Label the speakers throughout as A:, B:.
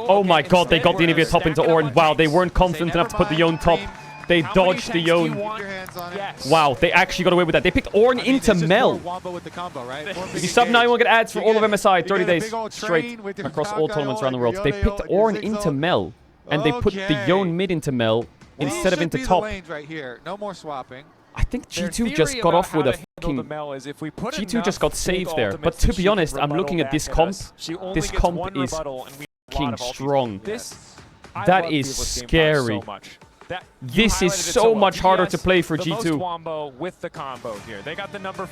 A: Oh my god, they got the Anivia top into Ornn. Wow, they weren't confident enough to put the Yone top. They dodged the Yone. Wow, they actually got away with that. They picked Ornn into Mel. If you sub now, you won't get ads for all of MSI. 30 days straight across all tournaments around the world. They picked Ornn into Mel. And they put the Yone mid into Mel instead of into top.
B: No more swapping.
A: I think G2 just got off with a fucking... G2 just got saved there. But to be honest, I'm looking at this comp. This comp is fucking strong. That is scary. This is so much harder to play for G2.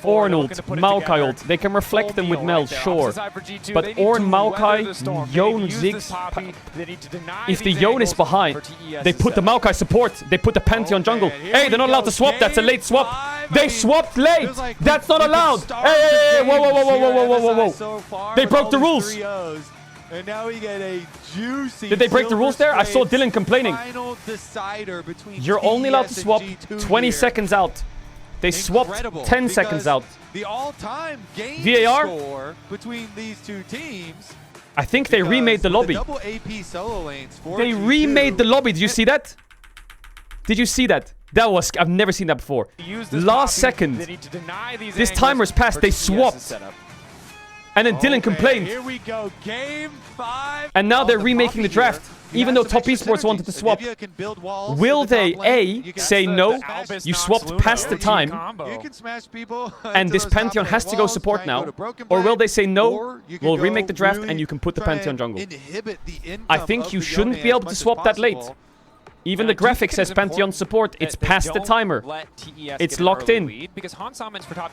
A: Ornn ult, Maokai ult. They can reflect them with Mel, sure. But Ornn, Maokai, Yone, Ziggs... If the Yone is behind, they put the Maokai support. They put the Pantheon jungle. Hey, they're not allowed to swap. That's a late swap. They swapped late. That's not allowed. Hey, whoa, whoa, whoa, whoa, whoa, whoa, whoa, whoa. They broke the rules.
B: And now we get a juicy.
A: Did they break the rules there? I saw Dylan complaining. You're only allowed to swap 20 seconds out. They swapped 10 seconds out.
B: The all-time game
A: VAR
B: score between these two teams.
A: I think they remade the lobby. They remade the lobby. Did you see that? Did you see that? That was... I've never seen that before. Last second. This timer's passed. They swapped. And then Dylan complained.
B: Here we go, game 5.
A: And now they're remaking the draft, even though Top Esports wanted to swap. Will they, A, say no, you swapped past the time, and this Pantheon has to go support now? Or will they say no, we'll remake the draft and you can put the Pantheon jungle? I think you shouldn't be able to swap that late. Even the graphic says Pantheon support. It's past the timer. It's locked in.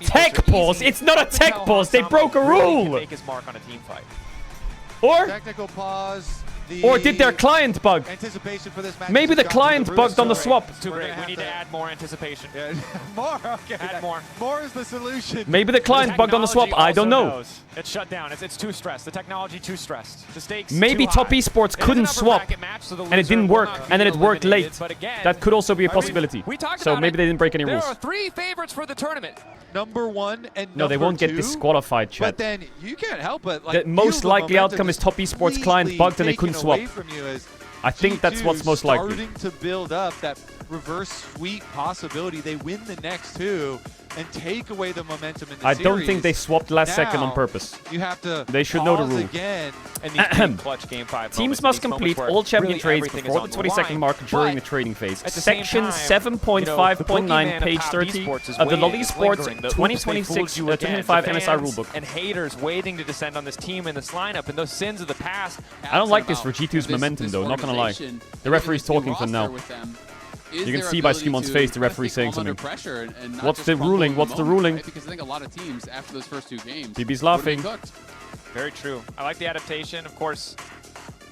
A: Tech pause? It's not a tech pause. They broke a rule. Or?
B: Technical pause.
A: Or did their client bug? Maybe the client bugged on the swap.
C: Too great. We need to add more anticipation.
B: More? Okay.
C: Add more.
B: More is the solution.
A: Maybe the client bugged on the swap. I don't know.
C: It's shut down. It's too stressed. The technology too stressed. The stakes
A: Maybe Top Esports couldn't swap and it didn't work, and then it worked late. That could also be a possibility. So maybe they didn't break any rules.
C: There are 3 favorites for the tournament.
B: Number 1 and
A: no, they won't get disqualified, chat.
B: But then you can't help it.
A: The most likely outcome is Top Esports client bugged and they couldn't swap. I think that's what's most likely.
B: Starting to build up that reverse sweep possibility. They win the next 2 and take away the momentum in the series.
A: I don't think they swapped last second on purpose.
B: You have to
A: they should know the rule.
B: Again.
C: And clutch game 5
A: teams must complete all champion trades before the 20-second mark during the trading phase. Section 7.5.9, page 30 of the LoL Esports 2026-2025 MSI rulebook.
C: And haters waiting to descend on this team in this lineup and those sins of the past.
A: I don't like this for G2's momentum, though. Not gonna lie. The referee's talking for now. You can see by Skimon's face the referee saying something. What's the ruling? What's the ruling?
D: Because I think a lot of teams after those first 2 games,
A: BB's laughing.
C: Very true. I like the adaptation, of course.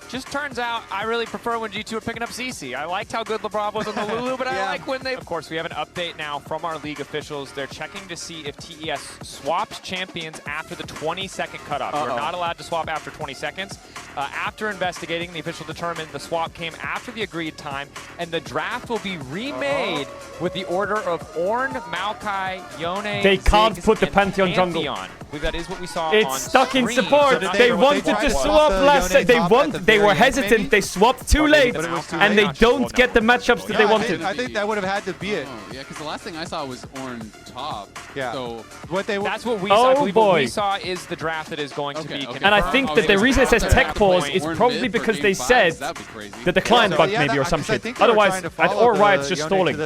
C: Just turns out I really prefer when G2 are picking up CC. I liked how good LeBron was on the Lulu, but I like when they... Of course, we have an update now from our league officials. They're checking to see if TES swaps champions after the 20-second cutoff. You're not allowed to swap after 20 seconds. After investigating, the official determined the swap came after the agreed time, and the draft will be remade with the order of Ornn, Maokai, Yone,
A: They can't
C: Ziggs,
A: put the Pantheon jungle.
C: That is what we saw
A: it's
C: on
A: stuck in
C: screen.
A: support.
C: So
A: they wanted to swap last second. They were hesitant. They swapped too late, and they don't get the matchups that they wanted.
B: I think that would have had to be it.
D: Yeah, because the last thing I saw was Ornn top.
B: Yeah.
D: So
B: what they
C: that's what we saw. I believe what we saw is the draft that is going to be confirmed.
A: And I think that the reason it says tech pause is probably because they said that the client bugged maybe or some shit. Otherwise, or Riot's just stalling.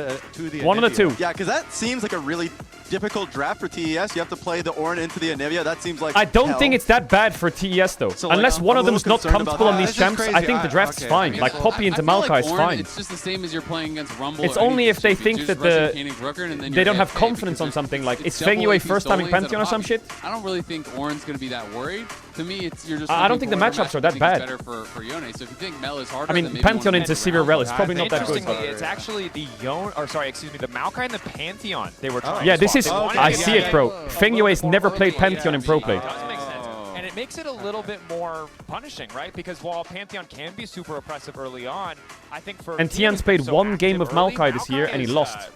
A: One of the 2.
E: Yeah, because that seems like a really difficult draft for TES. You have to play the Ornn into the Anivia. That seems like
A: I don't think it's that bad for TES though. So unless one of them's not comfortable on these champs, I think the draft's fine. Like Poppy into Maokai is fine.
D: It's just the same as you're playing against Rumble.
A: It's only if they think that they don't have confidence on something. Like it's Feng Yue first time in Pantheon or some shit.
D: I don't really think Ornn's going to be that worried. To me, you're just.
A: I don't think the matchups are that bad.
D: Better for Yone. So if you think Mel is harder,
A: I mean, Pantheon into Caedrel is probably not that good.
C: It's actually the Yone, or sorry, excuse me, the Maokai and the Pantheon. They were trying.
A: Yeah, this is. I see it, bro. Feng Yue's never played Pantheon in pro play.
C: Doesn't make sense. And it makes it a little bit more punishing, right? Because while Pantheon can be super oppressive early on, I think for
A: and Tian's played 1 game of Maokai this year and he lost.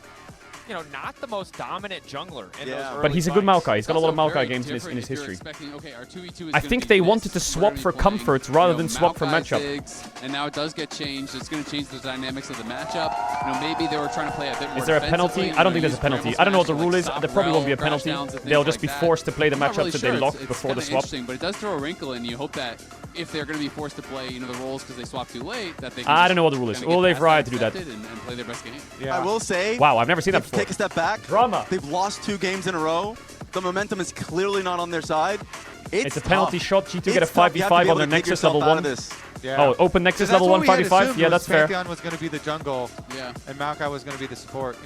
C: you know, not the most dominant jungler in those early
A: But he's a good
C: fights.
A: Maokai. He's got a lot of
D: Also
A: Maokai
D: very
A: games in
D: different
A: his
D: if you're
A: history.
D: expecting, okay, our 2v2 is
A: I
D: gonna
A: think
D: be
A: they
D: this,
A: wanted to
D: so we're
A: swap
D: gonna
A: for
D: be playing,
A: comfort rather
D: you know,
A: than swap for
D: Maokai
A: matchup.
D: Ziggs, and now it does get changed. It's going to change the dynamics of the matchup. You know, maybe they were trying to play a bit more
A: Is there a penalty?
D: defensively,
A: I don't
D: you
A: think
D: know,
A: there's a
D: use
A: penalty.
D: Bramble
A: I don't know what the
D: Smash to,
A: rule
D: like,
A: is.
D: stop
A: There probably won't be a
D: Rel,
A: penalty.
D: crashdowns and things
A: They'll just be
D: like that.
A: forced to play the
D: I'm not
A: matchups
D: really
A: that
D: sure.
A: they locked
D: It's
A: before the
D: kinda
A: swap.
D: interesting, but it does throw a wrinkle, and you hope that if they're going to be forced to play, you know, the roles because they swap too late, that they can
A: I don't know what the rule is.
D: kinda
A: Well,
D: get
A: they've
D: past
A: right to do that.
D: accept it and play their best game.
C: Yeah.
E: I will say,
A: Wow, I've never seen that
E: if
A: before.
E: take a step back.
A: Drama.
E: They've lost 2 games in a row. The momentum is clearly not on their side.
A: It's a penalty
E: tough.
A: shot. G2 get a
E: It's tough. You have to
A: 5v5
E: be
A: on
E: able
A: their
E: to dig
A: Nexus
E: yourself
A: level
E: out
A: 1.
E: of this.
C: Yeah.
A: Oh, open Nexus
B: That's
A: level
B: what
A: 1
B: we had
A: 5v5?
B: assumed
A: Yeah,
B: was
A: that's fair.
B: Pantheon was going to be the jungle,
D: Yeah.
B: and Maokai was going to be the support.